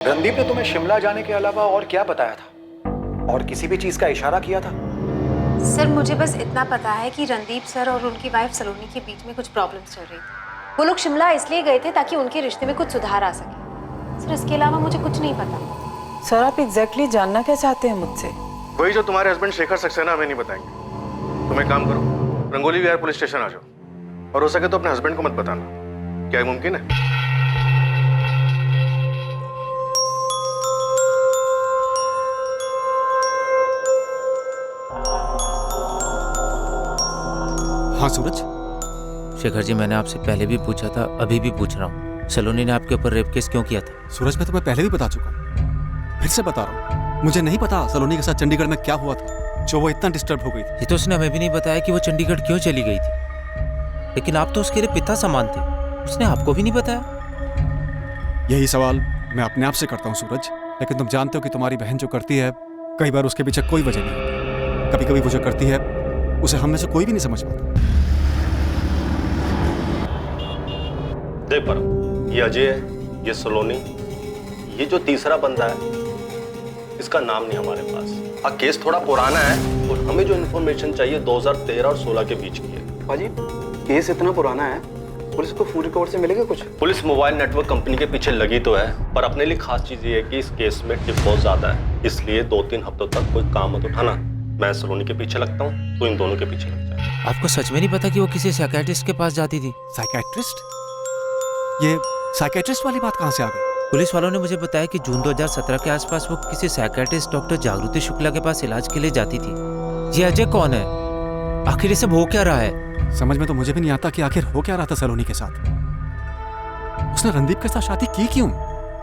रणदीप ने तुम्हें शिमला जाने के अलावा और क्या बताया था, और किसी भी चीज का इशारा किया था? सर मुझे बस इतना पता है कि रणदीप सर और उनकी वाइफ सलोनी के बीच में कुछ प्रॉब्लम्स चल रही थी। वो लोग शिमला इसलिए गए थे ताकि उनके रिश्ते में कुछ सुधार आ सके। सर इसके अलावा मुझे कुछ नहीं पता। सर आप एग्जैक्टली जानना क्या चाहते हैं मुझसे? वही जो तुम्हारे हस्बैंड शेखर सक्सेना हमें नहीं बताएंगे। तुम एक काम करो, रंगोली विहार पुलिस स्टेशन आ जाओ, और हो सके तो अपने हस्बैंड को मत बताना। क्या ये मुमकिन है? हाँ सूरज। शेखर जी, मैंने आपसे पहले भी पूछा था, अभी भी पूछ रहा हूँ, सलोनी ने आपके ऊपर रेप केस क्यों किया था? सूरज मैं तुम्हें पहले भी बता चुका हूँ, फिर से बता रहा हूँ, मुझे नहीं पता सलोनी के साथ चंडीगढ़ में क्या हुआ था जो वो इतना डिस्टर्ब हो गई थी। ये तो उसने हमें भी नहीं बताया कि वो चंडीगढ़ क्यों चली गई थी, लेकिन आप तो उसके लिए पिता समान थे, उसने आपको भी नहीं बताया? यही सवाल मैं अपने आप से करता हूँ सूरज, लेकिन तुम जानते हो कि तुम्हारी बहन जो करती है कई बार उसके पीछे कोई वजह नहीं होती। कभी कभी वो जो करती है उसे हम में से कोई भी नहीं समझ पाता। देख पर ये अजय है, ये सलोनी, ये जो तीसरा बंदा है इसका नाम नहीं हमारे पास। हाँ केस थोड़ा पुराना है और हमें जो इन्फॉर्मेशन चाहिए 2013 और 16 के बीच की है। पाजी केस इतना पुराना है, पुलिस को फुल रिकॉर्ड से मिलेगा कुछ? पुलिस मोबाइल नेटवर्क कंपनी के पीछे लगी तो है, पर अपने लिए खास चीज ये है कि इस केस में टिप बहुत ज्यादा है, इसलिए 2-3 हफ्तों तक कोई काम मत उठाना। मैं सलोनी के पीछे लगता हूँ, तो इन दोनों के पीछे लग जाए। आपको सच में नहीं पता कि वो किसी साइकियाट्रिस्ट के पास जाती थी? साइकियाट्रिस्ट? ये साइकियाट्रिस्ट वाली बात कहाँ से आ गई? पुलिस वालों ने मुझे बताया कि जून 2017 के आसपास वो किसी साइकियाट्रिस्ट डॉक्टर जागृति शुक्ला के पास इलाज के लिए जाती थी। ये अजय कौन है? आखिर ये सब हो क्या रहा है? समझ में तो मुझे भी नहीं आता कि आखिर हो क्या रहा था सलोनी के साथ। उसने रणदीप के साथ शादी की क्यों?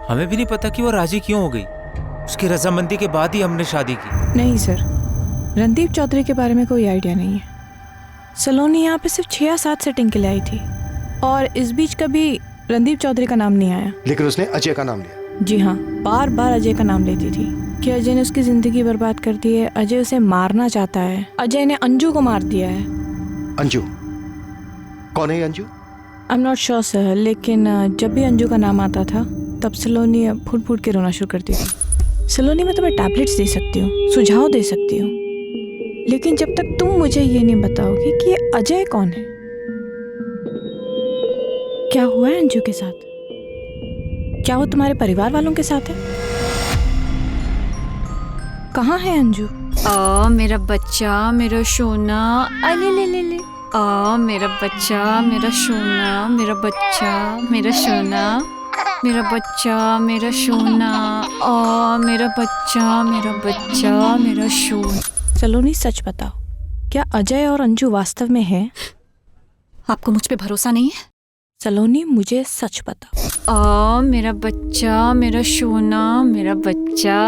हमें भी नहीं पता कि वो राजी क्यों हो गई। उसकी रजामंदी के बाद ही हमने शादी की। नहीं सर, रणदीप चौधरी के बारे में कोई आइडिया नहीं है। सलोनी यहाँ पे सिर्फ 6 या 7 सेटिंग के लिए आई थी, और इस बीच कभी रणदीप चौधरी का नाम नहीं आया। लेकिन उसने अजय का नाम लिया। जी हाँ, बार बार अजय का नाम लेती थी कि अजय ने उसकी जिंदगी बर्बाद कर दी है, अजय उसे मारना चाहता है, अजय ने अंजू को मार दिया है। अंजू? कौन है Anju? I am not sure sir, लेकिन जब भी अंजू का नाम आता था तब सलोनी फूट फूट के रोना शुरू करती थी। सलोनी मैं तुम्हें टैबलेट्स दे सकती हूँ, सुझाव दे सकती हूँ, लेकिन जब तक तुम मुझे ये नहीं बताओगे कि ये अजय कौन है, क्या हुआ है अंजू के साथ, क्या वो तुम्हारे परिवार वालों के साथ है, कहाँ है अंजू? मेरा बच्चा, मेरा सोना, अले ले ले ले, मेरा बच्चा, मेरा सोना, मेरा बच्चा, मेरा सोना, मेरा बच्चा, मेरा सोना, मेरा बच्चा, मेरा बच्चा, मेरा सोना। सलोनी सच बताओ, क्या अजय और अंजू वास्तव में है? आपको मुझ पे भरोसा नहीं है? सलोनी मुझे सच बताओ। मेरा बच्चा, मेरा सोना, मेरा बच्चा,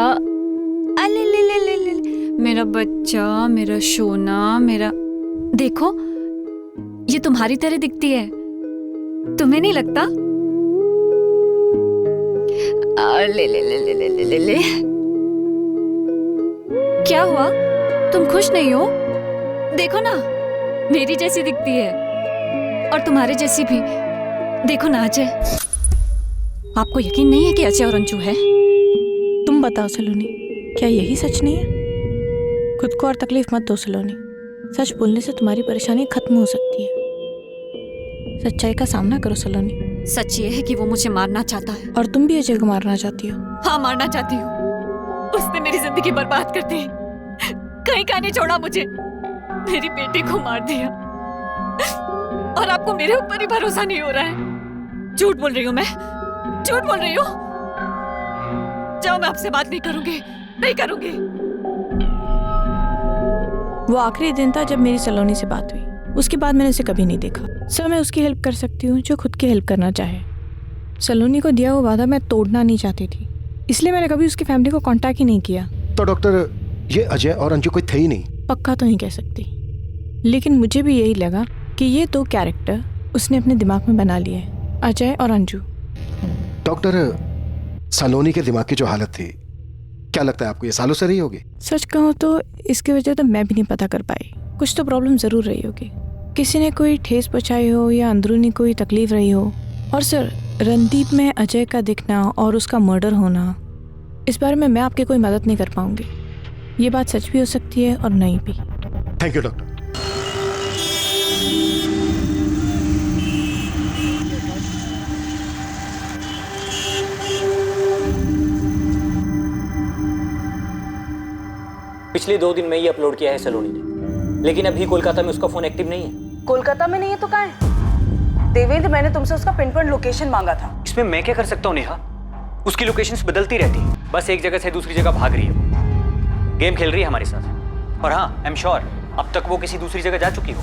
अले ले ले ले ले, मेरा बच्चा, मेरा सोना, मेरा। देखो ये तुम्हारी तरह दिखती है, तुम्हें नहीं लगता? ले ले ले ले ले ले ले। क्या हुआ, तुम खुश नहीं हो? देखो ना, मेरी जैसी दिखती है और तुम्हारे जैसी भी। देखो ना अजय, आपको यकीन नहीं है कि अजय और अंजू है? तुम बताओ सलोनी, क्या यही सच नहीं है? खुद को और तकलीफ मत दो सलोनी, सच बोलने से तुम्हारी परेशानी खत्म हो सकती है। सच्चाई का सामना करो सलोनी। सच ये है कि वो मुझे मारना चाहता है। और तुम भी अजय को मारना चाहती हो? हाँ मारना चाहती हूँ। उसने मेरी जिंदगी बर्बाद कर दी, कहीं का नहीं छोड़ा मुझे, मेरी बेटी को मार दिया, और आपको मेरे ऊपर ही भरोसा नहीं हो रहा है। झूठ बोल रही हूँ मैं, झूठ बोल रही हूँ। जाओ, मैं आपसे बात नहीं करूंगी, नहीं करूंगी। वो आखिरी दिन था जब मेरी सलोनी से बात हुई, उसके बाद मैंने उसे कभी नहीं देखा। सर मैं उसकी हेल्प कर सकती हूँ जो खुद की हेल्प करना चाहे। सलोनी को दिया हुआ वादा मैं तोड़ना नहीं चाहती थी, इसलिए मैंने कभी उसकी फैमिली को कांटेक्ट ही नहीं किया। तो डॉक्टर, ये अजय और अंजू कोई थे ही नहीं? पक्का तो नहीं कह सकती, लेकिन मुझे भी यही लगा कि ये 2 कैरेक्टर उसने अपने दिमाग में बना लिए, अजय और अंजू। डॉक्टर, सलोनी के दिमाग की जो हालत थी, क्या लगता है आपको ये सालों से रही होगी? सच कहूँ तो इसकी वजह तो मैं भी नहीं पता कर पाई। कुछ तो प्रॉब्लम जरूर रही होगी, किसी ने कोई ठेस पहुंचाई हो या अंदरूनी कोई तकलीफ रही हो। और सर रणदीप में अजय का दिखना और उसका मर्डर होना, इस बारे में मैं आपकी कोई मदद नहीं कर पाऊंगी। ये बात सच भी हो सकती है और नहीं भी। Thank you doctor. पिछले 2 दिन में ही अपलोड किया है सलोनी ने, लेकिन अभी कोलकाता में उसका फोन एक्टिव नहीं है। कोलकाता में नहीं है तो कहाँ है? देवेंद्र, मैंने तुमसे उसका पिन पॉइंट लोकेशन मांगा था। इसमें मैं क्या कर सकता हूँ नेहा? उसकी लोकेशंस बदलती रहती है, बस एक जगह से दूसरी जगह भाग रही है वो। गेम खेल रही है हमारे साथ। और हाँ, आई एम श्योर अब तक वो किसी दूसरी जगह जा चुकी हो।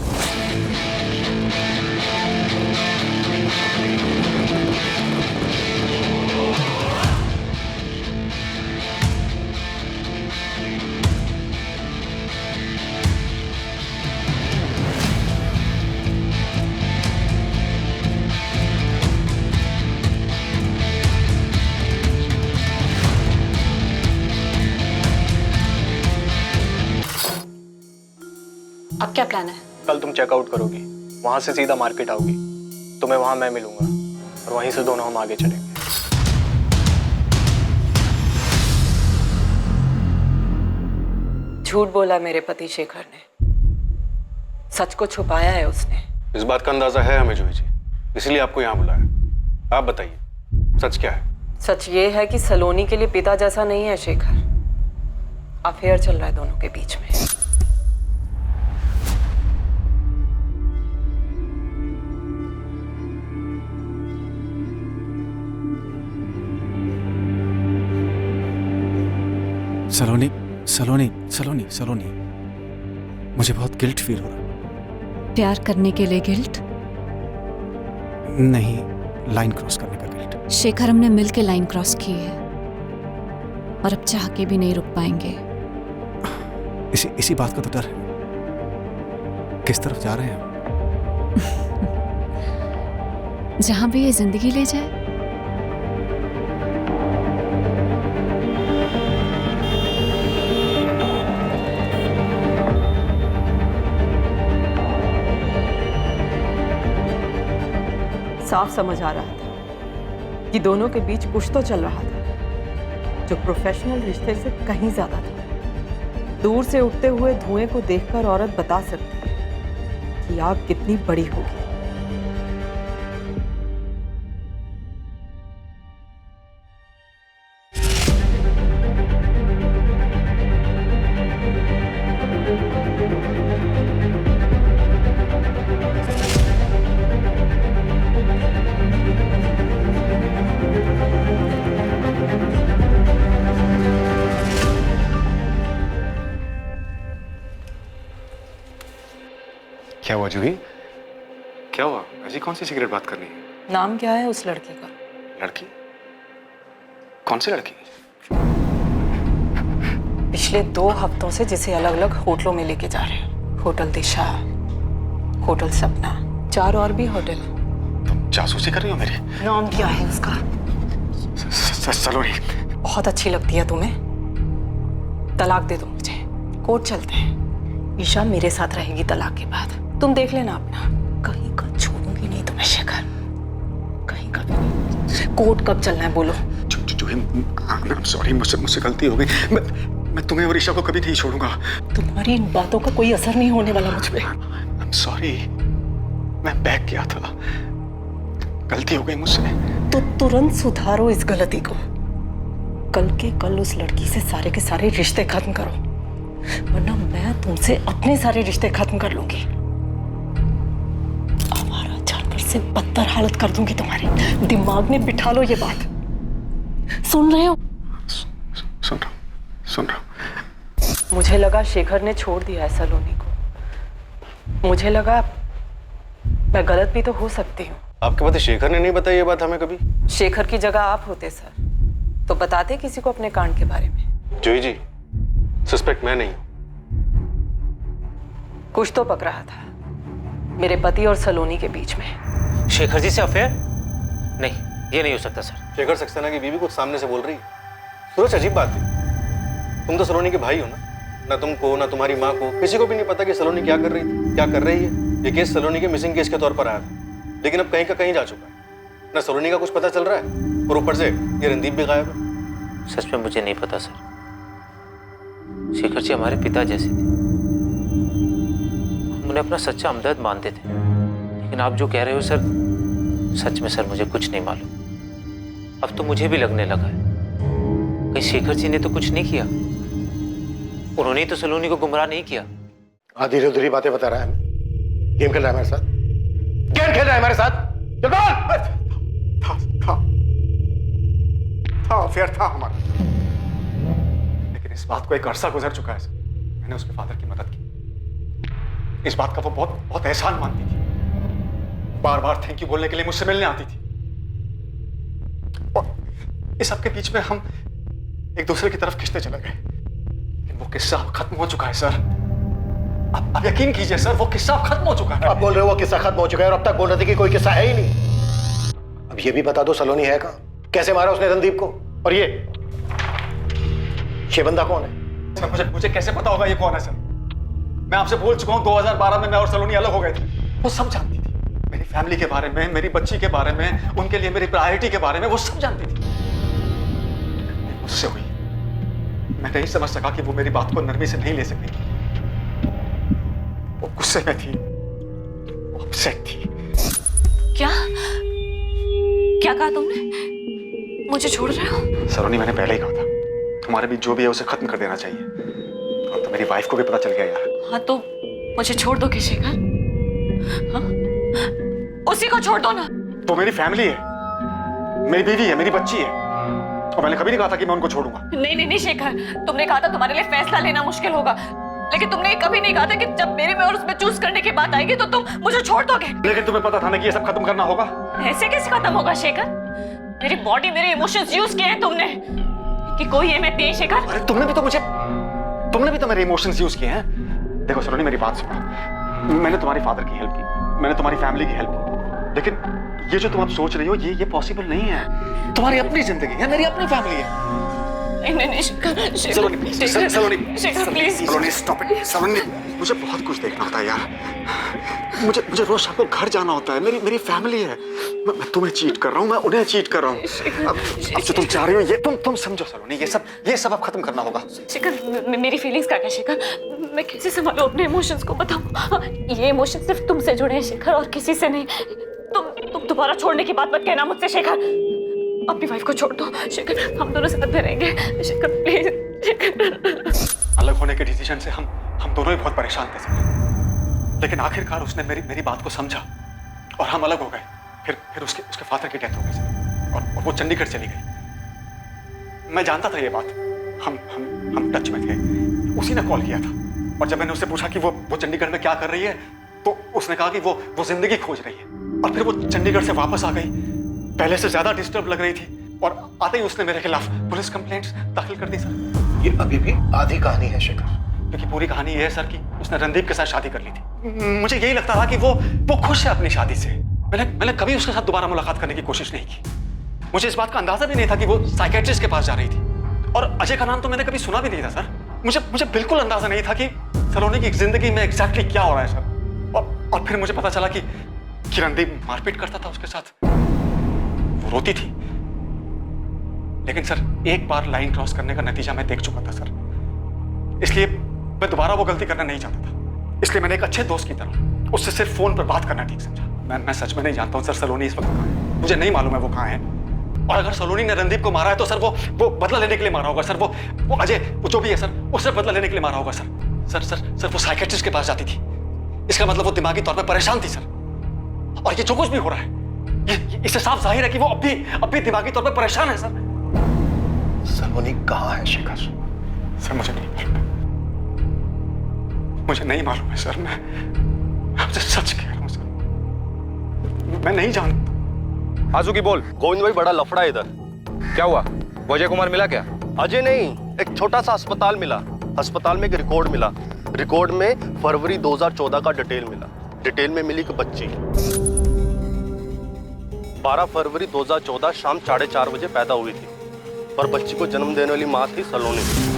अब क्या प्लान है? कल तुम चेकआउट करोगी, वहां से सीधा मार्केट आओगी, तुम्हें वहां मैं मिलूंगा और वहीं से दोनों हम आगे चलेंगे। झूठ बोला मेरे पति शेखर ने, सच को छुपाया है उसने। इस बात का अंदाजा है हमें जूही जी, इसलिए आपको यहाँ बुलाया। आप बताइए सच क्या है? सच ये है कि सलोनी के लिए पिता जैसा नहीं है शेखर। अफेयर चल रहा है दोनों के बीच में। सलोनी सलोनी सलोनी सलोनी, मुझे बहुत गिल्ट फील हो रहा है। प्यार करने के लिए गिल्ट? नहीं, लाइन क्रॉस करने का गिल्ट। शेखर, हमने मिल के लाइन क्रॉस की है और अब चाह के भी नहीं रुक पाएंगे। इसी बात का तो डर है। किस तरफ जा रहे हैं हम? जहां भी ये जिंदगी ले जाए। साफ समझ आ रहा था कि दोनों के बीच कुछ तो चल रहा था जो प्रोफेशनल रिश्ते से कहीं ज्यादा था। दूर से उठते हुए धुएं को देखकर औरत बता सकती है कि आग कितनी बड़ी होगी। क्या हुआ जूही? क्या हुआ? ऐसी कौन सी सिगरेट बात करनी है? नाम क्या है उस लड़की का? लड़की? कौन सी लड़की? पिछले 2 हफ्तों से जिसे अलग अलग होटलों में लेके जा रहे हैं। होटल दिशा, होटल सपना, 4 और भी होटल। तुम जासूसी कर रही हो मेरे? नाम क्या है उसका? सलोनी। बहुत अच्छी लगती है तुम्हें? तलाक दे दो मुझे, कोर्ट चलते हैं। ईशा मेरे साथ रहेगी तलाक के बाद। तुम देख लेना अपना। कहीं का छोड़ूंगी नहीं तुम्हें शेखर, कहीं का भी नहीं। कोर्ट कब चलना है बोलो? सॉरी, मुझसे गलती हो गई। मैं तुम्हें और ईशा को कभी नहीं छोड़ूंगा। तुम्हारी इन बातों का कोई असर नहीं होने वाला मुझ पे। I'm sorry, मैं बैक किया था, गलती हो गई मुझसे। तो तुरंत सुधारो इस गलती को। कल के कल उस लड़की से सारे के सारे रिश्ते खत्म करो, वरना मैं तुमसे अपने सारे रिश्ते खत्म कर लूंगी। आवारा जानवर से बदतर हालत कर दूंगी तुम्हारी। दिमाग में बिठा लो ये बात। सुन रहे हो? सुन रहा हूं। मुझे लगा शेखर ने छोड़ दिया है सलोनी को। मुझे लगा मैं गलत भी तो हो सकती हूँ। आपके पति शेखर ने नहीं बताई ये बात हमें कभी? शेखर की जगह आप होते सर तो बताते किसी को अपने कांड के बारे में। जूही जी, सस्पेक्ट मैं नहीं। कुछ तो पक रहा था मेरे पति और सलोनी के बीच में। शेखर जी से अफेयर? नहीं, ये नहीं हो सकता सर। शेखर सक्सेना की बीवी कुछ सामने से बोल रही है। सूरज, अजीब बात है, तुम तो सलोनी के भाई हो ना तुमको ना तुम्हारी माँ को किसी को भी नहीं पता कि सलोनी क्या कर रही थी, क्या कर रही है। ये केस सलोनी के मिसिंग केस के तौर पर आया था, लेकिन अब कहीं का कहीं जा चुका है। ना सलोनी का कुछ पता चल रहा है और ऊपर से ये रणदीप भी गायब है। सच में मुझे नहीं पता सर। शेखर जी हमारे पिता जैसे थे, हम उन्हें अपना सच्चा हमदर्द मानते थे। लेकिन आप जो कह रहे हो सर, सच में सर मुझे कुछ नहीं मालूम। अब तो मुझे भी लगने लगा है कहीं शेखर जी ने तो कुछ नहीं किया, उन्होंने ही तो सलोनी को गुमराह नहीं किया। आधी अधूरी बातें बता रहा है हमें। गेम खेल रहा है हमारे साथ, गेम खेल रहा है हमारे साथ। चल बोल। था अफेयर था हमारा, लेकिन इस बात को एक अरसा गुजर चुका है सर। मैंने उसके फादर की मदद की, इस बात का वो बहुत बहुत एहसान मानती थी। बार बार थैंक यू बोलने के लिए मुझसे मिलने आती थी। और इस सबके बीच में हम एक दूसरे की तरफ खिंचते चले गए। लेकिन वो किस्सा अब खत्म हो चुका है सर। अब यकीन कीजिए सर, वो किस्सा अब खत्म हो चुका है। अब बोल रहे हो वो किस्सा खत्म हो चुका है और अब तक बोल रहे थे कि कोई किस्सा है ही नहीं। अब ये भी बता दो सलोनी है कहाँ? कैसे मारा उसने रणदीप को? और ये बंदा कौन है सर? मुझे कैसे पता होगा ये कौन है सर? मैं आपसे बोल चुका हूं 2012 में मैं और सलोनी अलग हो गए थे। वो सब जानती थी, मेरी फैमिली के बारे में, मेरी बच्ची के बारे में, उनके लिए मेरी प्रायोरिटी के बारे में, वो सब जानती थी। मुझसे हुई, मैं नहीं समझ सका कि वो मेरी बात को नरमी से नहीं ले सकेगी। वो गुस्से में थी, वो अपसेट थी। क्या क्या कहा तुमने? मुझे छोड़ रहे हो? सलोनी, मैंने पहले ही कहा था हमारे बीच जो भी है उसे खत्म कर देना चाहिए। अब तो मेरी वाइफ को भी पता चल गया यार। हाँ तो मुझे छोड़ दो शेखर। हाँ? उसी को छोड़ दो ना। वो मेरी फैमिली है, मेरी बीवी है, मेरी बच्ची है, और मैंने कभी नहीं कहा था कि मैं उनको छोड़ूंगा। नहीं शेखर, तुमने कहा था तुम्हारे लिए फैसला लेना मुश्किल होगा, लेकिन तुमने कभी नहीं कहा था कि जब मेरे में और उसमें चूज करने की बात आएगी तो तुम मुझे छोड़ दोगे। लेकिन तुम्हें पता था ना कि ये सब खत्म करना होगा। ऐसे कैसे खत्म होगा शेखर? मेरी बॉडी, मेरे इमोशंस यूज किए हैं तुमने कि कोई अहमियत नहीं है शेखर। अरे तुमने भी तो मेरे इमोशंस यूज किए हैं। देखो सलोनी, मेरी बात सुनो। मैंने तुम्हारी फादर की हेल्प की, मैंने तुम्हारी फैमिली की हेल्प की, लेकिन ये जो तुम अब सोच रही हो ये पॉसिबल नहीं है। तुम्हारी अपनी जिंदगी है, मेरी अपनी फैमिली है। नहीं Saloni please. Saloni stop it. Saloni, मुझे बहुत कुछ देखना होता है यार। मुझे रोज शाम को घर जाना होता है, मेरी फैमिली है। मैं तुम्हें चीट कर रहा हूँ, मैं उन्हें चीट कर रहा हूँ। अब जो तुम चाह रही हो ये तुम समझो सलोनी, ये सब अब खत्म करना होगा। शेखर, मेरी फीलिंग्स का क्या शेखर? मैं कैसे संभालूं अपने इमोशंस को, बताओ। ये इमोशंस सिर्फ तुमसे जुड़े हैं शेखर, और किसी से नहीं। तुम दोबारा छोड़ने की बात मत कहना मुझसे शेखर। अपनी वाइफ को छोड़ दो शेखर, हम दोनों साथ में रहेंगे शेखर, प्लीज शेखर। अलग होने के डिसीजन से हम दोनों ही बहुत परेशान थे सर। लेकिन आखिरकार उसने मेरी बात को समझा और हम अलग हो गए। फिर उसके फादर की डेथ हो गई सर, और वो चंडीगढ़ चली गई। मैं जानता था ये बात, हम टच में थे। उसी ने कॉल किया था, और जब मैंने उससे पूछा कि वो चंडीगढ़ में क्या कर रही है, तो उसने कहा कि वो जिंदगी खोज रही है। और फिर वो चंडीगढ़ से वापस आ गई, पहले से ज्यादा डिस्टर्ब लग रही थी, और आते ही उसने मेरे खिलाफ पुलिस कंप्लेंट्स दाखिल कर दी सर। ये अभी भी आधी कहानी है शेखर, क्योंकि पूरी कहानी ये है सर कि उसने रणदीप के साथ शादी कर ली थी। मुझे यही लगता था कि वो खुश है अपनी शादी से। मैंने कभी उसके साथ दोबारा मुलाकात करने की कोशिश नहीं की। मुझे इस बात का अंदाजा भी नहीं था कि वो साइकियाट्रिस्ट के पास जा रही थी, और अजय का नाम तो मैंने कभी सुना भी नहीं था सर। मुझे बिल्कुल अंदाजा नहीं था कि सलोनी की जिंदगी में एग्जैक्टली क्या हो रहा है सर। और फिर मुझे पता चला कि रणदीप मारपीट करता था उसके साथ, वो रोती थी। लेकिन सर, एक बार लाइन क्रॉस करने का नतीजा मैं देख चुका था सर, इसलिए मैं दोबारा वो गलती करना नहीं चाहता था। इसलिए मैंने एक अच्छे दोस्त की तरह उससे सिर्फ फोन पर बात करना ठीक समझा। मैं सच में नहीं जानता हूँ सर सलोनी इस वक्त कहाँ है। मुझे नहीं मालूम है वो कहाँ है, और अगर सलोनी ने रणदीप को मारा है तो सर वो बदला लेने के लिए मारा होगा सर। वो अजय, वो जो भी है सर, उससे बदला लेने के लिए मारा होगा सर। वो साइकियाट्रिस्ट के पास जाती थी, इसका मतलब वो दिमागी तौर पर परेशान थी सर। और ये जो कुछ भी हो रहा है, इससे साफ जाहिर है कि वो अब भी दिमागी तौर पर परेशान है सर। सलोनी कहाँ है शेखर? सर मुझे नहीं मालूम है सर। मैं आपसे सच कह रहा हूँ सर, मैं नहीं जानता। आजू की बोल। गोविंद भाई, बड़ा लफड़ा है इधर। क्या हुआ? अजय कुमार मिला क्या? अजय नहीं, एक छोटा सा अस्पताल मिला। अस्पताल में एक रिकॉर्ड मिला। रिकॉर्ड में फरवरी 2014 का डिटेल मिला। डिटेल में मिली एक बच्ची 12 फरवरी 2014 शाम 4:30 बजे पैदा हुई थी, और बच्ची को जन्म देने वाली माँ थी सलोनी।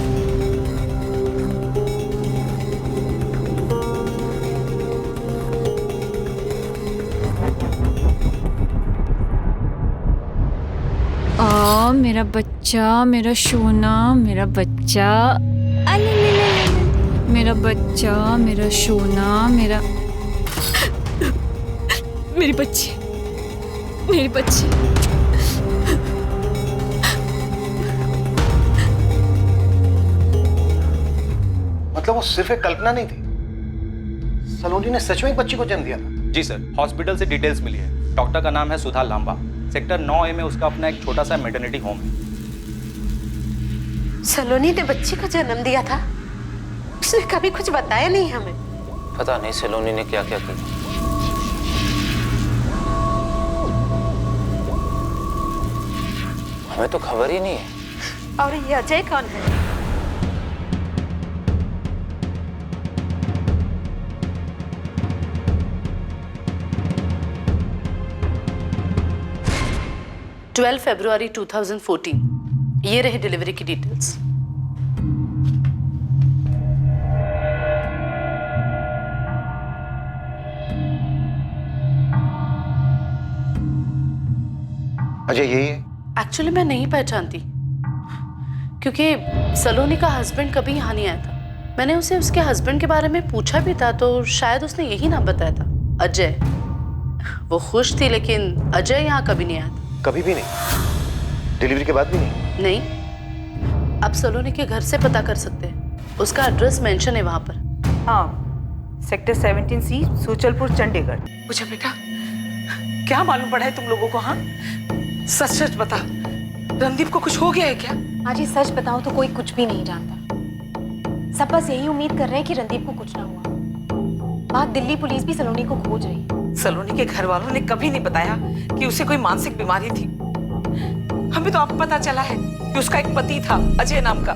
मेरा बच्चा, मेरा सोना, मेरा बच्चा, मेरा बच्चा, मेरा सोना, मेरा मेरी बच्ची, मेरी बच्ची। मतलब वो सिर्फ एक कल्पना नहीं थी, सलोनी ने सच में एक बच्ची को जन्म दिया था। जी सर, हॉस्पिटल से डिटेल्स मिली है। डॉक्टर का नाम है सुधा लांबा। सेक्टर 9A में उसका अपना एक छोटा सा मैटरनिटी होम है। सलोनी ने बच्ची को जन्म दिया था? उसने कभी कुछ बताया नहीं हमें। पता नहीं सलोनी ने क्या क्या किया। हमें तो खबर ही नहीं है। और ये अजय कौन है? February 2014। ये रही डिलीवरी की डिटेल्स। अजय यही है? एक्चुअली मैं नहीं पहचानती, क्योंकि सलोनी का हस्बैंड कभी यहाँ नहीं आया था। मैंने उसे उसके हस्बैंड के बारे में पूछा भी था, तो शायद उसने यही नाम बताया था, अजय। वो खुश थी, लेकिन अजय यहाँ कभी नहीं आया था। कभी भी नहीं? डिलीवरी के बाद भी नहीं? नहीं। अब सलोनी के घर से पता कर सकते हैं, उसका एड्रेस मेंशन है वहां पर। हाँ, सेक्टर 17C, सूचलपुर, चंडीगढ़। मुझे बेटा क्या मालूम पड़ा है तुम लोगों को? हाँ, सच सच बता, रणदीप को कुछ हो गया है क्या? हाँ जी, सच बताऊं तो कोई कुछ भी नहीं जानता। सब बस यही उम्मीद कर रहे हैं कि रणदीप को कुछ ना हुआ। वहाँ दिल्ली पुलिस भी सलोनी को खोज रही है। सलोनी के घर वालों ने कभी नहीं बताया कि उसे कोई मानसिक बीमारी थी। हमें तो अब पता चला है कि उसका एक पति था, अजय नाम का,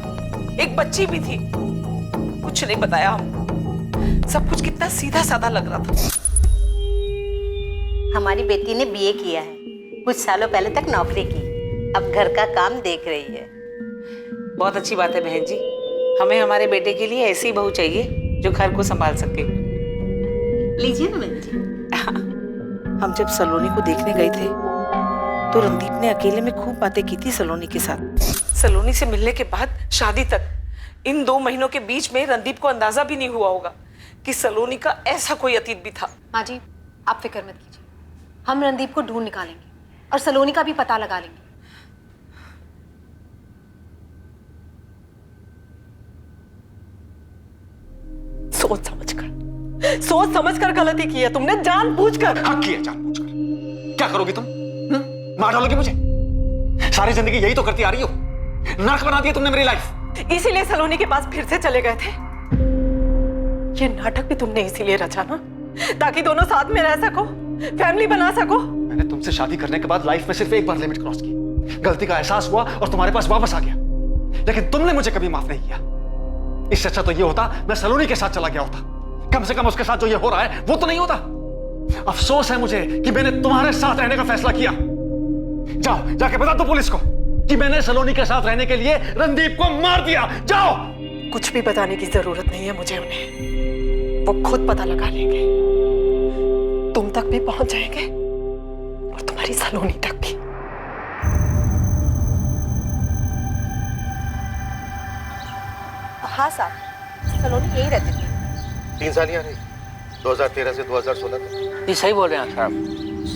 एक बच्ची भी थी। कुछ नहीं बताया हम। सब कुछ कितना सीधा साधा लग रहा था। हमारी बेटी ने BA किया है, कुछ सालों पहले तक नौकरी की, अब घर का काम देख रही है। बहुत अच्छी बात है बहन जी। हमें हमारे बेटे के लिए ऐसी बहू चाहिए जो घर को संभाल सके। लीजिए ना बहन जी। हम जब सलोनी को देखने गए थे तो रणदीप ने अकेले में खूब बातें की थी सलोनी के साथ। सलोनी से मिलने के बाद शादी तक इन 2 महीनों के बीच में रणदीप को अंदाजा भी नहीं हुआ होगा कि सलोनी का ऐसा कोई अतीत भी था। माँ जी, आप फिक्र मत कीजिए, हम रणदीप को ढूंढ निकालेंगे और सलोनी का भी पता लगा लेंगे। सोच समझ कर गलती की है तुमने, जानबूझकर। हाँ किया जानबूझकर। क्या करोगी तुम? मार डालोगी मुझे? सारी जिंदगी यही तो करती आ रही हो। नर्क बना दिया तुमने मेरी लाइफ। इसीलिए सलोनी के पास फिर से चले गए थे। ये नाटक भी तुमने इसीलिए रचा ना, ताकि दोनों साथ में रह सको, फैमिली बना सको। मैंने तुमसे शादी करने के बाद लाइफ में सिर्फ एक बार लिमिट क्रॉस की, गलती का एहसास हुआ और तुम्हारे पास वापस आ गया, लेकिन तुमने मुझे कभी माफ नहीं किया। इससे अच्छा तो ये होता मैं सलोनी के साथ चला गया होता। कम से कम उसके साथ जो ये हो रहा है वो तो नहीं होता। अफसोस है मुझे कि मैंने तुम्हारे साथ रहने का फैसला किया। जाओ, जाके बता दो पुलिस को कि मैंने सलोनी के साथ रहने के लिए रणदीप को मार दिया। जाओ। कुछ भी बताने की जरूरत नहीं है मुझे उन्हें, वो खुद पता लगा लेंगे। तुम तक भी पहुंच जाएंगे और तुम्हारी सलोनी तक भी। हाँ साहब, सलोनी यही रहती थी। 3 साल यहाँ रही, 2013 से 2016 तक। ये सही बोल रहे हैं साहब।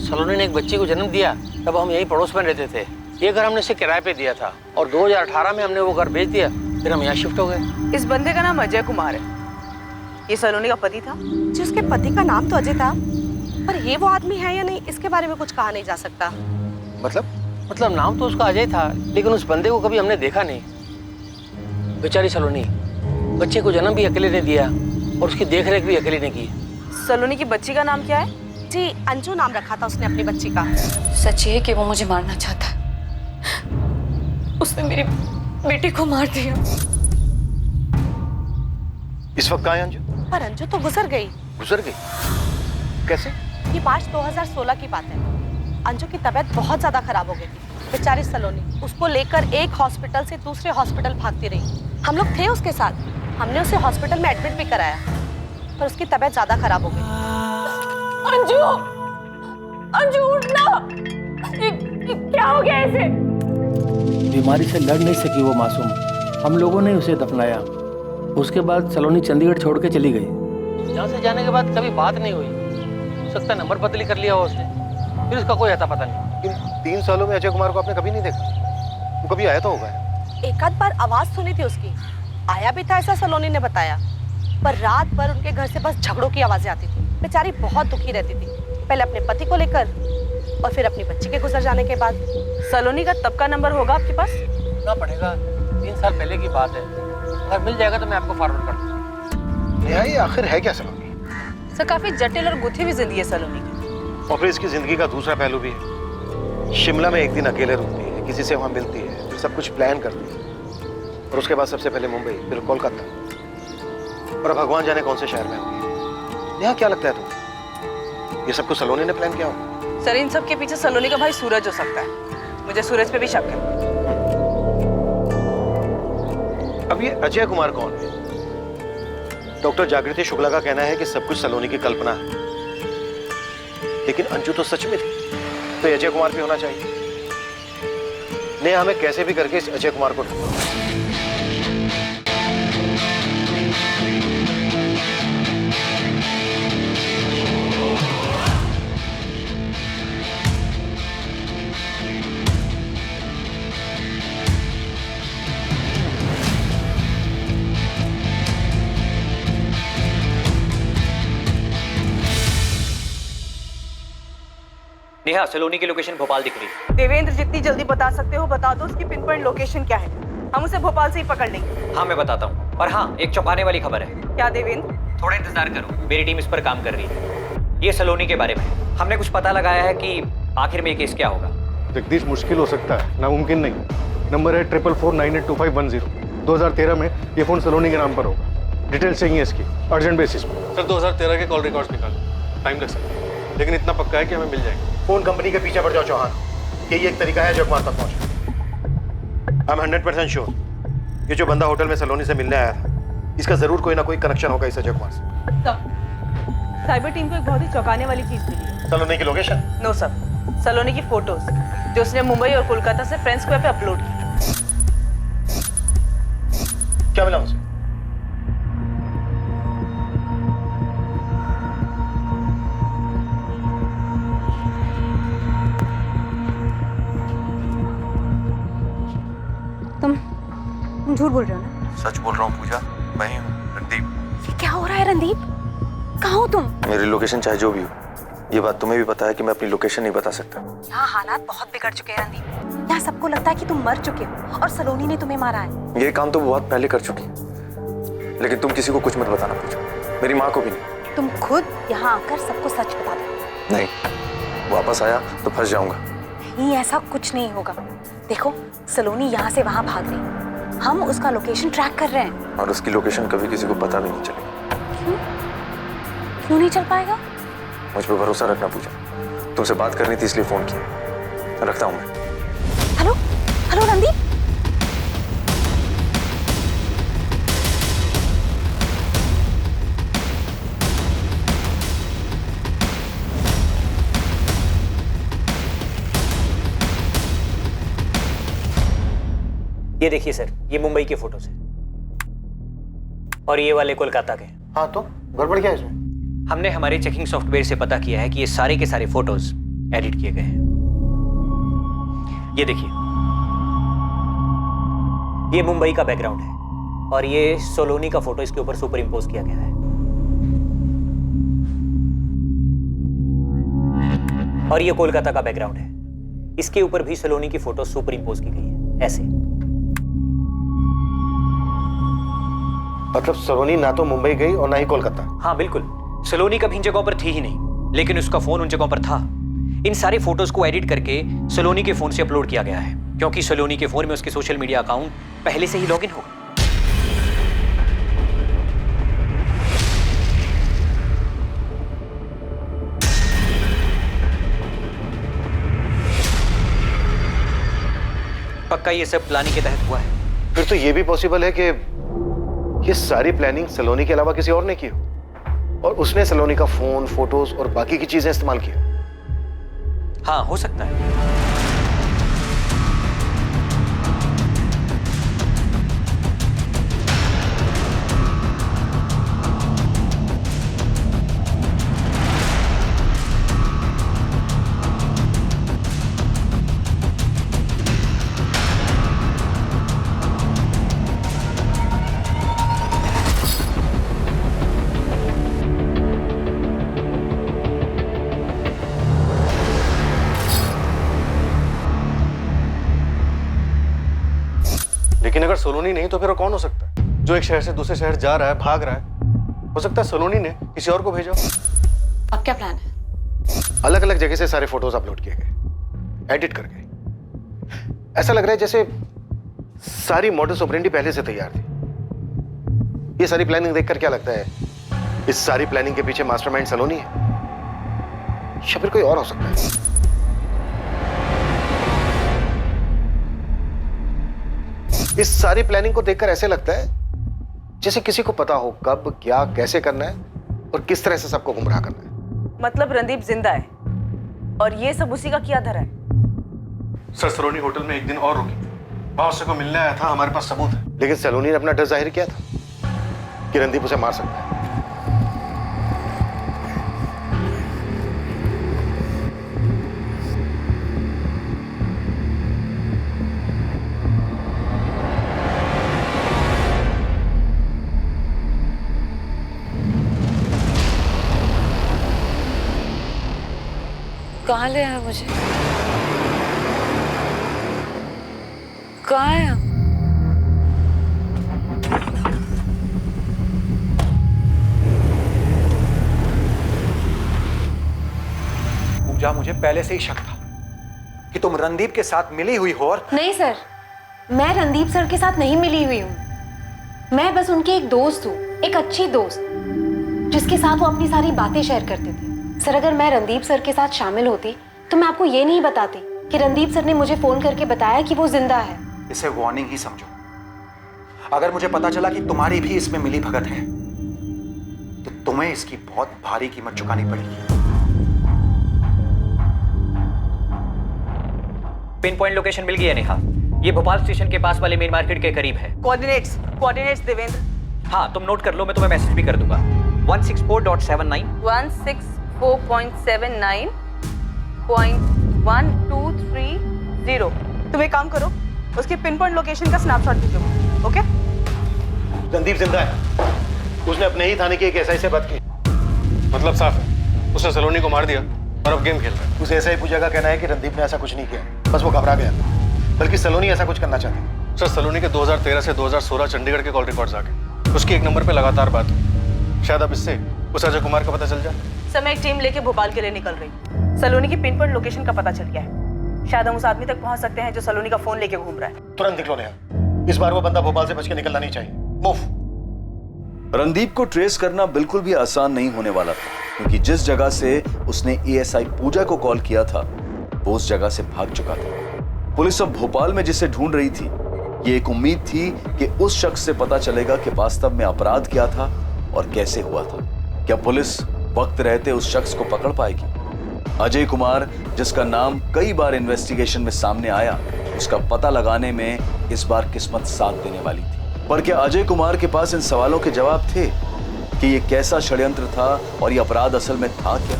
सलोनी ने एक बच्ची को जन्म दिया, तब हम यही पड़ोस में रहते थे। ये घर हमने इसे किराए पे दिया था और 2018 में हमने वो घर बेच दिया, फिर हम यहाँ शिफ्ट हो गए। इस बंदे का नाम अजय कुमार है। ये सलोनी का पति था। जी, उसके पति का नाम तो अजय था, पर ये वो आदमी है या नहीं इसके बारे में कुछ कहा नहीं जा सकता। मतलब नाम तो उसका अजय था, लेकिन उस बंदे को कभी हमने देखा नहीं। बेचारी सलोनी बच्चे को जन्म भी अकेले ने दिया और उसकी देखरेख भी अकेले ने की। सलोनी की बच्ची का नाम क्या है? जी, अंजू नाम रखा था उसने अपनी बच्ची का। सच ये है कि वो मुझे मारना चाहता। उसने मेरी बेटी को मार दिया। इस वक्त कहाँ है अंजू? पर अंजू तो गुजर गई। गुजर गई? कैसे? ये मार्च 2016 की बात है। अंजू की तबीयत बहुत ज्यादा खराब हो गई थी। बेचारी सलोनी उसको लेकर एक हॉस्पिटल से दूसरे हॉस्पिटल भागती रही। हम लोग थे उसके साथ, हमने उसे हॉस्पिटल में एडमिट भी कराया, पर उसकी तबीयत ज्यादा खराब हो गई। अंजू, अंजू उठना! ये क्या हो गया इसे? बीमारी से लड़ नहीं सकी वो मासूम, हम लोगों ने उसे दफनाया। उसके बाद सलोनी चंडीगढ़ छोड़ के चली गई। यहाँ से जाने के बाद कभी बात नहीं हुई। हो सकता है नंबर बदली कर लिया हो उसने, फिर उसका कोई आता पता नहीं। इन 3 सालों में अजय कुमार को आपने कभी नहीं देखा? वो कभी आया तो होगा। एक आध बार आवाज सुनी थी उसकी, आया भी था ऐसा सलोनी ने बताया, पर रात भर उनके घर से बस झगड़ों की आवाजें आती थी। बेचारी बहुत दुखी रहती थी, पहले अपने पति को लेकर और फिर अपनी बच्ची के गुजर जाने के बाद। सलोनी का तब का नंबर होगा आपके पास? ना पड़ेगा, 3 साल पहले की बात है। अगर मिल जाएगा तो मैं आपको फॉरवर्ड कर दूंगा। ये आखिर है क्या सलोनी? सर काफी जटिल और गुथी हुई जिंदगी है सलोनी की। और फिर इसकी जिंदगी का दूसरा पहलू भी है। शिमला में एक दिन अकेले रुकती है, किसी से वहां मिलती है, फिर सब कुछ प्लान करती है और उसके बाद सबसे पहले मुंबई, फिर कोलकाता और अब भगवान जाने कौन से शहर में होगी। यहाँ क्या लगता है तुम्हें, ये सब कुछ सलोनी ने प्लान किया होगा? सर इन सब के पीछे सलोनी का भाई सूरज हो सकता है। मुझे सूरज पे भी शक है। अब ये अजय कुमार कौन है? डॉक्टर जागृति शुक्ला का कहना है कि सब कुछ सलोनी की कल्पना है, लेकिन अंजू तो सच में थी, तो अजय कुमार भी होना चाहिए। नेहा हमें कैसे भी करके इस अजय कुमार को ढूंढो। नेहा, सलोनी की लोकेशन भोपाल दिख रही है। देवेंद्र जितनी जल्दी बता सकते हो बता दो उसकी पिन पॉइंट लोकेशन क्या है, हम उसे भोपाल से ही पकड़ लेंगे। हाँ मैं बताता हूँ। और हाँ, एक चौंकाने वाली खबर है। क्या देवेंद्र? थोड़ा इंतजार करो, मेरी टीम इस पर काम कर रही है। ये सलोनी के बारे में हमने कुछ पता लगाया है कि आखिर में ये केस क्या होगा। जगदीश, मुश्किल हो सकता है, नामुमकिन नहीं। नंबर है 4449822510। 2013 में ये फोन सलोनी के नाम पर होगा। डिटेल चाहिए इसकी अर्जेंट बेसिस पे। सर 2013 के कॉल रिकॉर्ड्स निकालो, टाइम लग सकता है, लेकिन इतना पक्का है कि हमें मिल जाएगा। फोन कंपनी के पीछे पड़ जाओ चौहान, यही एक तरीका है अजय कुमार तक पहुंचने। आई एम 100% श्योर ये जो बंदा होटल में सलोनी से मिलने आया था, इसका जरूर कोई ना कोई कनेक्शन होगा इस अजय कुमार से। साइबर टीम को एक बहुत ही चौंकाने वाली चीज मिली। सलोनी की लोकेशन? नो सर, सलोनी की फोटोज जो उसने मुंबई और कोलकाता से फ्रेंड्स को पे अपलोड की। क्या मिला उसे? तुम झूठ बोल रहे हो ना? सच बोल रहा हूँ पूजा, मैं ही हूँ रणदीप। ये क्या हो रहा है रणदीप? कहाँ हो तुम? मेरी लोकेशन चाहे जो भी हो, ये बात तुम्हें भी पता है कि मैं अपनी लोकेशन नहीं बता सकता। यहाँ हालात बहुत बिगड़ चुके हैं रणदीप। यहाँ सबको लगता है कि तुम मर चुके हो और सलोनी ने तुम्हें मारा है। ये काम तो बहुत पहले कर चुकी, लेकिन तुम किसी को कुछ मत बताना पूजा, मेरी माँ को भी नहीं। तुम खुद यहाँ आकर सबको सच बता दो। नहीं, वापस आया तो फंस जाऊंगा। नहीं, ऐसा कुछ नहीं होगा। देखो, सलोनी यहाँ से वहाँ भाग रही, हम उसका लोकेशन ट्रैक कर रहे हैं। और उसकी लोकेशन कभी किसी को पता भी नहीं चलेगा। क्यों नहीं चल पाएगा? मुझ पर भरोसा रखना पूजा, तुमसे बात करनी थी इसलिए फोन किया। रखता हूँ मैं। Hello hello Randeep. ये देखिए सर, ये मुंबई के फोटोज हैं और ये वाले कोलकाता के। हाँ तो गड़बड़ क्या है इसमें? हमने हमारे चेकिंग सॉफ्टवेयर से पता किया है कि ये सारे के सारे फोटोज एडिट किए गए हैं। ये देखिए, ये मुंबई का बैकग्राउंड है और ये सोलोनी का फोटो इसके ऊपर सुपर इम्पोज किया गया है। और ये कोलकाता का बैकग्राउंड है, इसके ऊपर भी सलोनी की फोटो सुपर इम्पोज की गई है ऐसे। मतलब सलोनी ना तो मुंबई गई और ना ही कोलकाता? हाँ बिल्कुल, सलोनी कभी इन जगहों पर थी ही नहीं, लेकिन उसका फोन उन जगहों पर था। इन सारे फोटोज को एडिट करके सलोनी के फोन से अपलोड किया गया है, क्योंकि सलोनी के फोन में उसके सोशल मीडिया अकाउंट पहले से ही लॉगिन होगा। पक्का ये सब प्लानिंग के तहत हुआ है। फिर तो ये भी पॉसिबल है कि ये सारी प्लानिंग सलोनी के अलावा किसी और ने की हो और उसने सलोनी का फोन, फोटोज और बाकी की चीजें इस्तेमाल की हो। हाँ, हो सकता है। सलोनी नहीं तो फिर वो कौन हो सकता है जो एक शहर से दूसरे शहर जा रहा है, भाग रहा है? हो सकता है सलोनी ने किसी और को भेजा। अब क्या प्लान है? अलग अलग जगह से सारे फोटोज अपलोड किए गए, एडिट करके। ऐसा लग रहा है जैसे सारी मॉडल्स ऑपरेंडी पहले से तैयार थी। ये सारी प्लानिंग देखकर क्या लगता है इस सारी प्लानिंग के पीछे मास्टरमाइंड सलोनी है या फिर कोई और हो सकता है? इस सारी प्लानिंग को देखकर ऐसे लगता है जैसे किसी को पता हो कब क्या कैसे करना है और किस तरह से सबको गुमराह करना है। मतलब रणदीप जिंदा है और ये सब उसी का किया धरा है। सर सलोनी होटल में एक दिन और रुकी, वहां उससे को मिलने आया था, हमारे पास सबूत है। लेकिन सलोनी ने अपना डर जाहिर किया था कि रणदीप उसे मार सकता है। कहाँ ले आया मुझे? कहाँ है? पूजा, मुझे पहले से ही शक था कि तुम रणदीप के साथ मिली हुई हो। और नहीं सर, मैं रणदीप सर के साथ नहीं मिली हुई हूँ। मैं बस उनकी एक दोस्त हूँ, एक अच्छी दोस्त जिसके साथ वो अपनी सारी बातें शेयर करते थे। सर अगर मैं रणदीप सर के साथ शामिल होती तो मैं आपको ये नहीं बताती कि रणदीप सर ने मुझे फोन करके बताया कि वो जिंदा है। इसे वार्निंग ही समझो। अगर मुझे पता चला कि तुम्हारी भी इसमें मिली भगत है तो तुम्हें इसकी बहुत भारी कीमत चुकानी पड़ेगी। पिन पॉइंट लोकेशन मिल गई है नेहा। ये भोपाल स्टेशन के पास वाले मेन मार्केट के करीब है। कोऑर्डिनेट्स देवेंद्र। हाँ तुम नोट कर लो, मैं तुम्हें मैसेज भी कर दूंगा। 164.79 164.79.1230। तुम एक काम करो, उसके पिन पॉइंट लोकेशन का स्नैपशॉट भेजो। ओके? रणदीप जिंदा है, उसने अपने ही थाने की एक एसआई से बात की। मतलब साफ है, उसने सलोनी को मार दिया और अब गेम खेल रहा है। उस एसआई पूजा का कहना है कि रणदीप ने ऐसा कुछ नहीं किया, बस वो घबरा गया, बल्कि सलोनी ऐसा कुछ करना चाहती। सर सलोनी के 2013 से 2016 चंडीगढ़ के कॉल रिकॉर्ड्स आ गए। उसकी एक नंबर पे लगातार बात हुई। शायद अब इससे उस अजय कुमार का पता चल जाए। समय एक टीम लेके भोपाल के लिए निकल रही। सलोनी की पिन पॉइंट लोकेशन का पता चल गया है। शायद हम उस आदमी तक पहुंच सकते हैं जो सलोनी का फोन लेके घूम रहा है। तुरंत निकलो नेहा, इस बार वो बंदा भोपाल से बच के निकलना नहीं चाहिए। मूव। रणदीप को ट्रेस करना बिल्कुल भी आसान नहीं होने वाला था, क्योंकि जिस जगह से उसने एएसआई पूजा को कॉल किया था वो उस जगह से भाग चुका था। पुलिस अब भोपाल में जिसे ढूंढ रही थी, ये एक उम्मीद थी कि उस शख्स से पता चलेगा कि वास्तव में अपराध क्या था और कैसे हुआ था। क्या पुलिस वक्त रहते उस शख्स को पकड़ पाएगी? अजय कुमार, जिसका नाम कई बार इन्वेस्टिगेशन में सामने आया, उसका पता लगाने में इस बार किस्मत साथ देने वाली थी। पर क्या अजय कुमार के पास इन सवालों के जवाब थे कि ये कैसा षड्यंत्र था और ये अपराध असल में था क्या?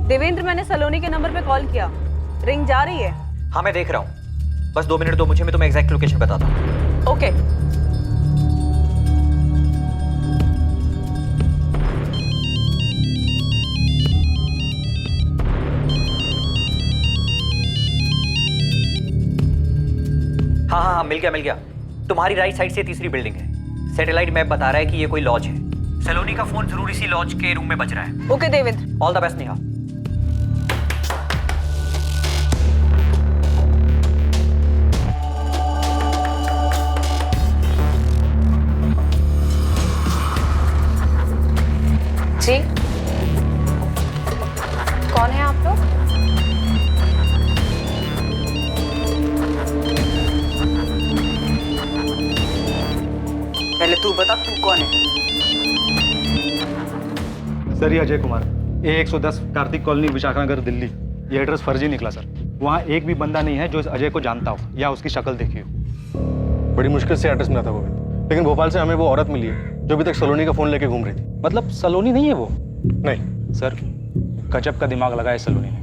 देवेंद्र, मैंने सलोनी के नंबर पे कॉल किया, रिंग जा रही है। हाँ मैं देख रहा हूँ, बस 2 मिनट दो मुझे, मैं तुम्हें एग्जैक्ट लोकेशन बताता हूँ। ओके। हाँ हाँ हाँ, मिल गया। तुम्हारी राइट साइड से तीसरी बिल्डिंग है। सैटेलाइट मैप बता रहा है कि ये कोई लॉज है। सलोनी का फोन जरूर इसी लॉज के रूम में बज रहा है। Okay Devendra, all the best Neha. जी, कौन है आप लोग? पहले तू बता, तू कौन है? सर ये अजय कुमार, A110 कार्तिक कॉलोनी, विशाखानगर, दिल्ली। ये एड्रेस फर्जी निकला सर। वहाँ एक भी बंदा नहीं है जो इस अजय को जानता हो या उसकी शक्ल देखी हो। बड़ी मुश्किल से एड्रेस मिला था गोविंद, लेकिन भोपाल से हमें वो औरत मिली है जो अभी तक सलोनी का फोन लेके घूम रही थी। मतलब सलोनी नहीं है वो? नहीं सर, गजब का दिमाग लगाया सलोनी ने।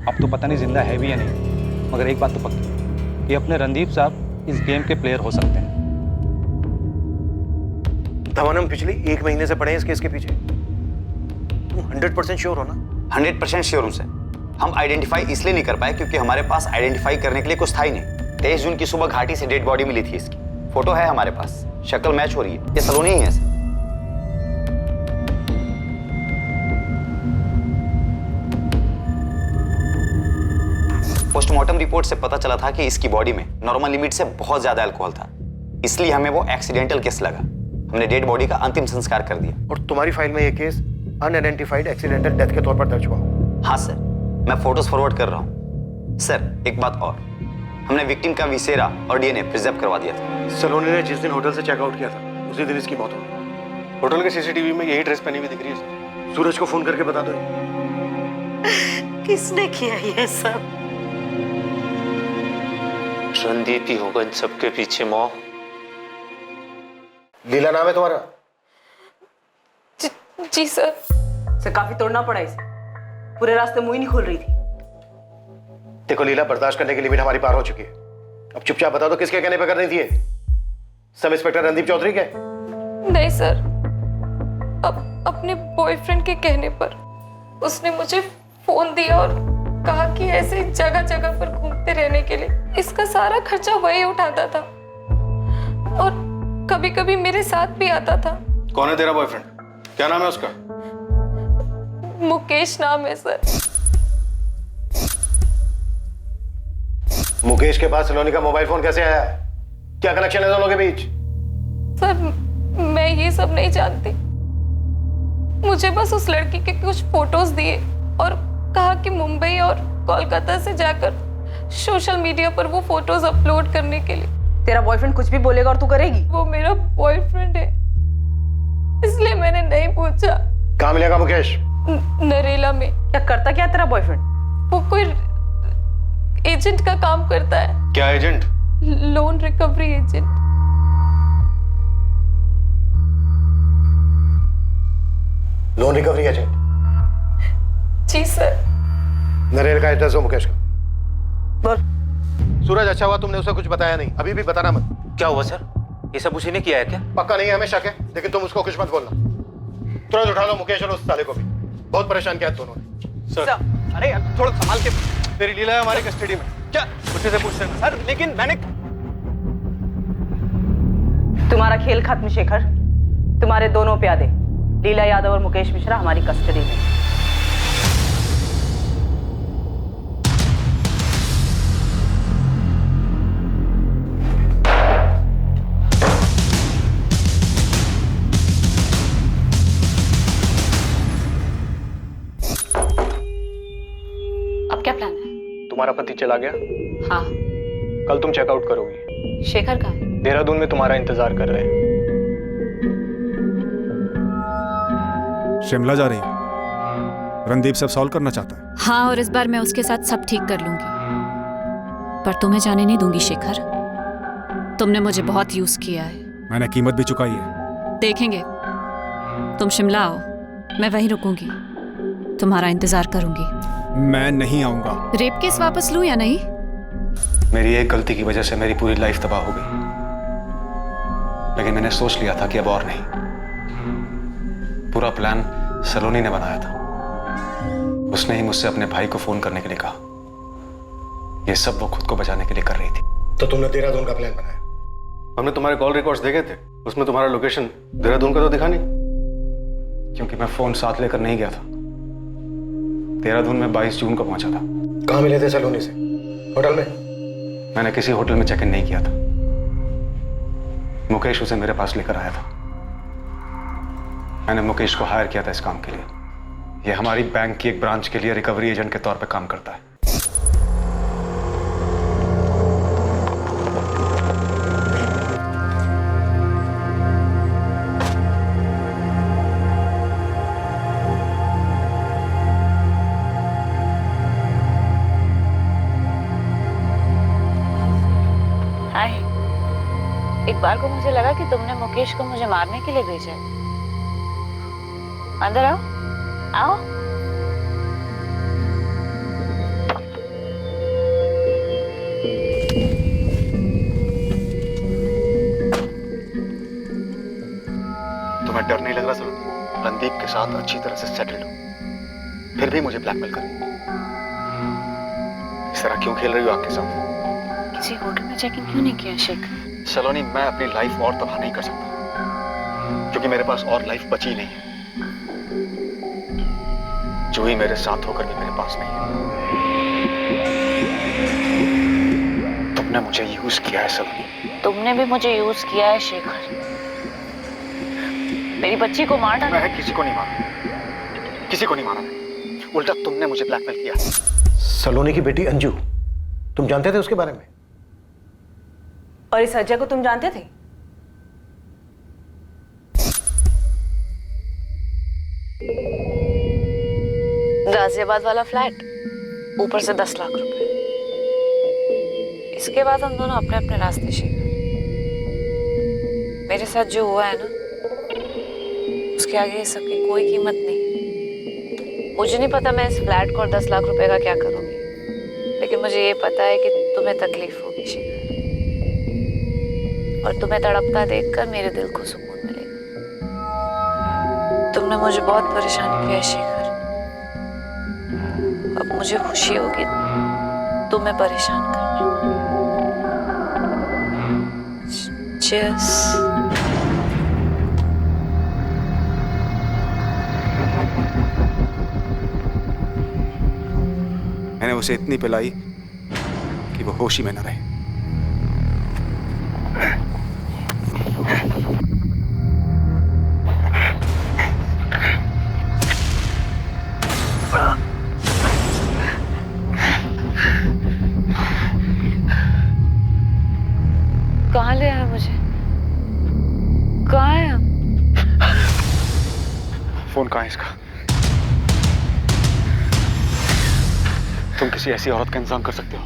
अब तो पता नहीं जिंदा है भी या नहीं, मगर एक बात तो पक्की, ये अपने रणदीप साहब इस गेम के प्लेयर हो सकते हैं। धवन, हम पिछले 1 महीने से पड़े हैं इस केस के पीछे। तुम 100% श्योर हो ना? 100% श्योर हूं सर। हम आइडेंटिफाई इसलिए नहीं कर पाए क्योंकि हमारे पास आइडेंटिफाई करने के लिए कुछ था ही नहीं। 23 जून की सुबह घाटी से डेड बॉडी मिली थी इसकी। फोटो है हमारे पास, शक्ल मैच हो रही है। ये सलोनी ही है सर। पोस्टमार्टम रिपोर्ट से पता चला था कि इसकी बॉडी में नॉर्मल लिमिट से बहुत ज्यादा अल्कोहल था, इसलिए हमें वो एक्सीडेंटल केस लगा। हमने डेड बॉडी का अंतिम संस्कार कर दिया। और तुम्हारी फाइल में ये केस अनआइडेंटिफाइड एक्सीडेंटल डेथ के तौर पर दर्ज हुआ? हाँ सर, मैं फोटोज फॉरवर्ड कर रहा हूँ। सर एक बात और, हमने विक्टिम का विसेरा और डीएनए प्रिजर्व करवा दिया था। सलोनी ने जिस दिन होटल से चेकआउट किया था उसी दिन इसकी मौत हो गई। होटल के सीसीटीवी में यही ड्रेस पहनी हुई दिख रही है सर। सूरज को फोन करके बता दो। किसने किया ये सब? रणदीप ही होगा इन सबके पीछे। मॉम, लीला नाम है तुम्हारा? जी सर। से काफी तोड़ना पड़ा इसे, पूरे रास्ते मुंह ही नहीं खोल रही थी। देखो लीला, बर्दाश्त करने की लिमिट हमारी पार हो चुकी है। अब चुपचाप बता दो किसके कहने पे कर रही थी ये? सब इंस्पेक्टर रणदीप चौधरी के? नहीं सर, अपने बॉयफ्रेंड के कहने पर उसने मुझे फोन दिया और कहा कि ऐसे जगह जगह पर घूमते रहने के लिए इसका सारा खर्चा वही उठाता था और कभी कभी मेरे साथ भी आता था। कौन है तेरा बॉयफ्रेंड? क्या नाम है उसका? मुकेश नाम है सर। मुकेश के पास सलोनी का मोबाइल फोन कैसे आया? क्या कनेक्शन है दोनों के बीच? सर मैं ये सब नहीं जानती, मुझे बस उस लड़की के कुछ फोटोज दिए और कहा कि मुंबई और कोलकाता से जाकर सोशल मीडिया पर वो फोटोज अपलोड करने के लिए। तेरा बॉयफ्रेंड कुछ भी बोलेगा और तू करेगी? वो मेरा बॉयफ्रेंड है, इसलिए मैंने नहीं पूछा। कहाँ मिलेगा मुकेश? नरेला में। क्या करता क्या तेरा बॉयफ्रेंड? वो कोई एजेंट का काम करता है। क्या agent? Loan recovery agent. Loan recovery agent? जी सर। नरेल का एड्रेस हो मुकेश का? बोल। सूरज, अच्छा हुआ तुमने उसे कुछ बताया नहीं। अभी भी बताना मत। क्या हुआ सर? ये सब उसी ने किया है क्या? पक्का नहीं है, हमें शक है, लेकिन तुम उसको कुछ मत बोलना। तुरंत उठा लो मुकेश और उस साले को भी। बहुत परेशान किया दोनों ने। सर, अरे यार थोड़ा संभाल के। तेरी लीला है हमारी कस्टडी में। क्या? मुझसे से पूछते हैं सर, लेकिन मैंने। तुम्हारा खेल खत्म शेखर, तुम्हारे दोनों प्यादे लीला यादव और मुकेश मिश्रा हमारी कस्टडी में। अब क्या प्लान है? तुम्हारा पति चला गया, हाँ। कल तुम चेकआउट करोगी। शेखर का? देहरादून में तुम्हारा इंतजार कर रहे हैं। शिमला जा रही है। रणदीप सब सॉल्व करना चाहता है। हाँ, और इस बार मैं उसके साथ सब ठीक कर लूंगी, पर तुम्हें जाने नहीं दूंगी शेखर। तुमने मुझे बहुत यूज किया है। मैंने कीमत भी चुकाई है। देखेंगे। तुम शिमला आओ, मैं वहीं रुकूंगी, तुम्हारा इंतजार करूंगी। मैं नहीं आऊंगा। रेप केस वापस लूं या नहीं? मेरी एक गलती की वजह से मेरी पूरी लाइफ तबाह हो गई, लेकिन मैंने सोच लिया था कि अब और नहीं। पूरा प्लान सलोनी ने बनाया था। उसने ही मुझसे अपने भाई को फोन करने के लिए कहा। यह सब वो खुद को बचाने के लिए कर रही थी। तो तुमने देहरादून का प्लान बनाया? हमने तुम्हारे कॉल रिकॉर्ड्स देखे थे, उसमें तुम्हारा लोकेशन देहरादून का तो दिखा नहीं। क्योंकि मैं फोन साथ लेकर नहीं गया था। देहरादून में 22 जून को पहुंचा था। कहाँ मिले थे सलोनी से? होटल में? मैंने किसी होटल में चेक इन नहीं किया था। मुकेश उसे मेरे पास लेकर आया था। मैंने मुकेश को हायर किया था इस काम के लिए। यह हमारी बैंक की एक ब्रांच के लिए रिकवरी एजेंट के तौर पर काम करता है। एक बार को मुझे लगा कि तुमने मुकेश को मुझे मारने के लिए भेजा है। अंदर आओ, आओ। तुम्हें डर नहीं लग रहा सलोनी? रणदीप के साथ अच्छी तरह से सेटल्ड हो, फिर भी मुझे ब्लैकमेल कर रही हो। इस तरह क्यों खेल रही हो आग के साथ? किसी होटल में चेक इन क्यों नहीं किया शेखर? सलोनी, मैं अपनी लाइफ और तबाह नहीं कर सकता क्योंकि मेरे पास और लाइफ बची नहीं है। जूही मेरे साथ होकर भी मेरे पास नहीं है। तुमने मुझे यूज किया है सलोनी। तुमने भी मुझे यूज किया है शेखर। मेरी बच्ची को मार डाला। मैं किसी को नहीं मारा, किसी को नहीं मारा मैं। उल्टा तुमने मुझे ब्लैकमेल किया। सलोनी की बेटी अंजू, तुम जानते थे उसके बारे में? और इस अजय को तुम जानते थे? गाजियाबाद वाला फ्लैट, ऊपर से 10 लाख रुपए। इसके बाद हम दोनों अपने अपने रास्ते शेखर। मेरे साथ जो हुआ है ना, उसके आगे इस सबकी कोई कीमत नहीं। मुझे नहीं पता मैं इस फ्लैट को और 10 लाख रुपए का क्या करूंगी, लेकिन मुझे ये पता है कि तुम्हें तकलीफ होगी शेखर, और तुम्हें तड़पता देखकर मेरे दिल को सुकून मिलेगा। तुमने मुझे बहुत परेशान किया है शेखर, अब मुझे खुशी होगी तुम्हें परेशान करना। Cheers. मैंने उसे इतनी पिलाई कि वो होश ही में न रहे। कहाँ ले आया मुझे? कहाँ है हम? फोन कहाँ है इसका? तुम किसी ऐसी औरत का इंतजाम कर सकते हो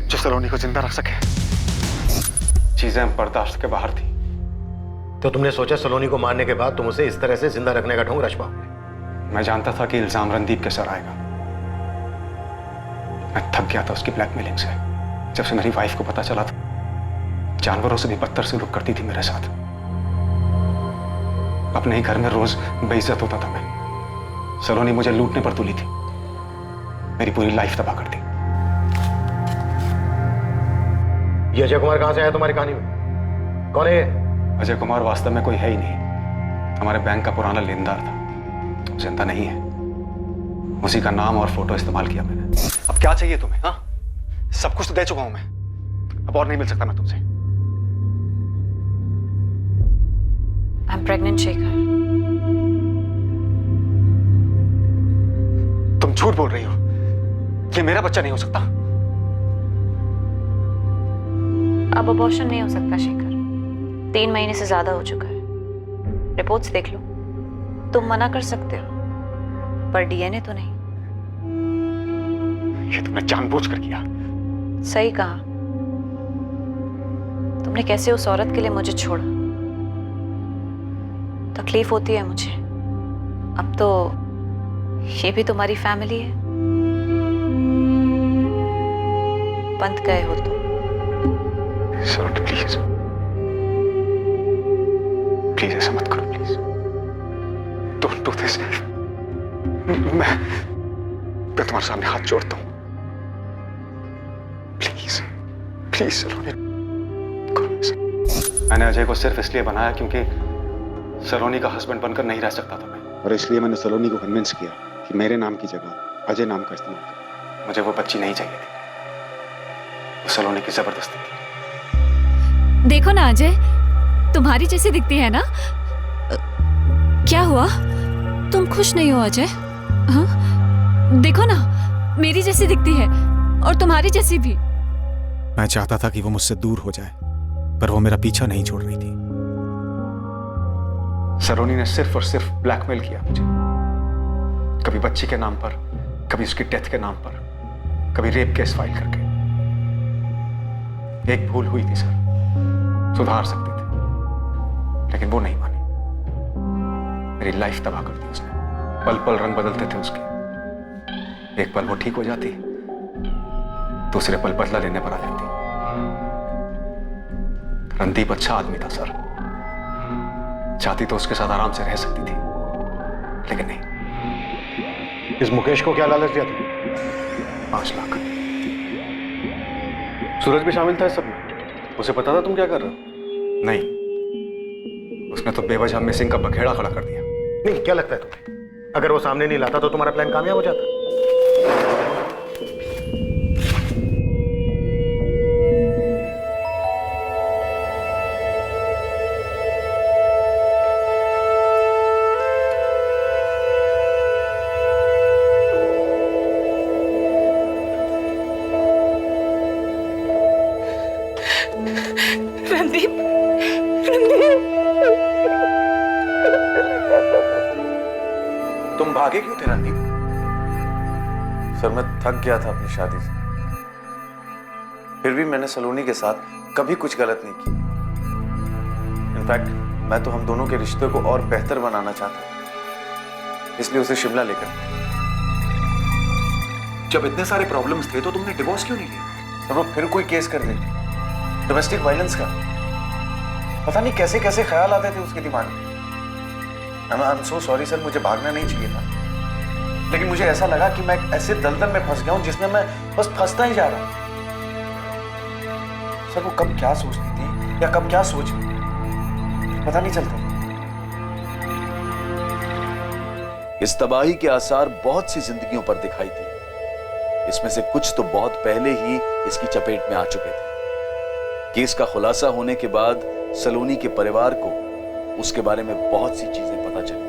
जो सलोनी को जिंदा रख सके? चीजें बर्दाश्त के बाहर थी। तो तुमने सोचा सलोनी को मारने के बाद तुम उसे इस तरह से जिंदा रखने का ढोंग रच पाओगे? मैं जानता था कि इल्जाम रणदीप के सर आएगा। मैं थक गया था उसकी ब्लैकमेलिंग से। जब से मेरी वाइफ को पता चला था, जानवरों से भी बदतर सलूक करती थी मेरे साथ। अपने ही घर में रोज बेइज्जत होता था मैं। सलोनी मुझे लूटने पर तुली थी, मेरी पूरी लाइफ तबाह कर दी। ये अजय कुमार कहां से आया तुम्हारी कहानी में? कौन है ये? अजय कुमार वास्तव में कोई है ही नहीं, हमारे बैंक का पुराना लेनदार था। जिंदा नहीं है, उसी का नाम और फोटो इस्तेमाल किया मैंने। अब क्या चाहिए तुम्हें? हाँ, सब कुछ तो दे चुका हूं मैं, अब और नहीं मिल सकता मैं तुमसे। I'm pregnant Shekhar. तुम झूठ बोल रही हो, ये मेरा बच्चा नहीं हो सकता। अब अबॉर्शन नहीं हो सकता शेखर, 3 महीने से ज्यादा हो चुका है। रिपोर्ट्स देख लो, तुम मना कर सकते हो पर डीएनए तो नहीं। ये तुमने जानबूझकर किया। सही कहा। तुमने कैसे उस औरत के लिए मुझे छोड़ा? तकलीफ होती है मुझे। अब तो ये भी तुम्हारी फैमिली है। बंद गए हो तुम। सर प्लीज, प्लीज ऐसा मत करो, प्लीज। Don't do this. मैं तुम्हारे सामने हाथ जोड़ता हूं, प्लीज प्लीज सलोनी करो ऐसा। मैंने अजय को सिर्फ इसलिए बनाया क्योंकि सलोनी का हस्बैंड बनकर नहीं रह सकता था मैं, और इसलिए मैंने सलोनी को कन्विंस किया कि मेरे नाम की जगह अजय नाम का इस्तेमाल करें। मुझे वो बच्ची नहीं चाहिए थी, वो सलोनी की जबरदस्ती थी। देखो ना अजय, तुम्हारी जैसी दिखती है ना। क्या हुआ, तुम खुश नहीं हो अजय? हाँ? देखो ना, मेरी जैसी दिखती है और तुम्हारी जैसी भी। मैं चाहता था कि वो मुझसे दूर हो जाए, पर वो मेरा पीछा नहीं छोड़ रही थी। सलोनी ने सिर्फ और सिर्फ ब्लैकमेल किया मुझे, कभी बच्ची के नाम पर, कभी उसकी डेथ के नाम पर, कभी रेप केस फाइल करके। एक भूल हुई थी सर, सुधार सकते थे, लेकिन वो नहीं मानी। मेरी लाइफ तबाह कर दी उसने। पल पल रंग बदलते थे उसके। एक पल वो ठीक हो जाती, दूसरे पल बदला लेने पर आ जाती। रणदीप अच्छा आदमी था सर, चाहती तो उसके साथ आराम से रह सकती थी, लेकिन नहीं। इस मुकेश को क्या लालच दिया था? 5 लाख। सूरज भी शामिल था इस सब में? उसे पता था तुम क्या कर रहे हो? नहीं, उसने तो बेवजह मिसिंग का बखेड़ा खड़ा कर दिया। नहीं, क्या लगता है तुम्हें अगर वो सामने नहीं लाता तो तुम्हारा प्लान कामयाब हो जाता? रणदीप, रणदीप, तुम भागे क्यों थे रणदीप? सर, मैं थक गया था अपनी शादी से। फिर भी मैंने सलोनी के साथ कभी कुछ गलत नहीं किया। इनफैक्ट मैं तो हम दोनों के रिश्ते को और बेहतर बनाना चाहता था, इसलिए उसे शिमला लेकर। जब इतने सारे प्रॉब्लम्स थे तो तुमने डिवोर्स क्यों नहीं लिया? सर, वो फिर कोई केस कर देती, डोमेस्टिक वायलेंस का। पता नहीं कैसे कैसे ख्याल आते थे उसके दिमाग में। I am so sorry sir, मुझे भागना नहीं चाहिए था, लेकिन मुझे ऐसा लगा कि मैं ऐसे दलदल में फंस गया हूं जिसमें मैं बस फंसता ही जा रहा हूं। सर, वो कब क्या सोचती थी या कब क्या सोच रही, पता नहीं चलता। इस तबाही के आसार बहुत सी जिंदगियों पर दिखाई दिए। इसमें से कुछ तो बहुत पहले ही इसकी चपेट में आ चुके थे। केस का खुलासा होने के बाद सलोनी के परिवार को उसके बारे में बहुत सी चीजें पता चली।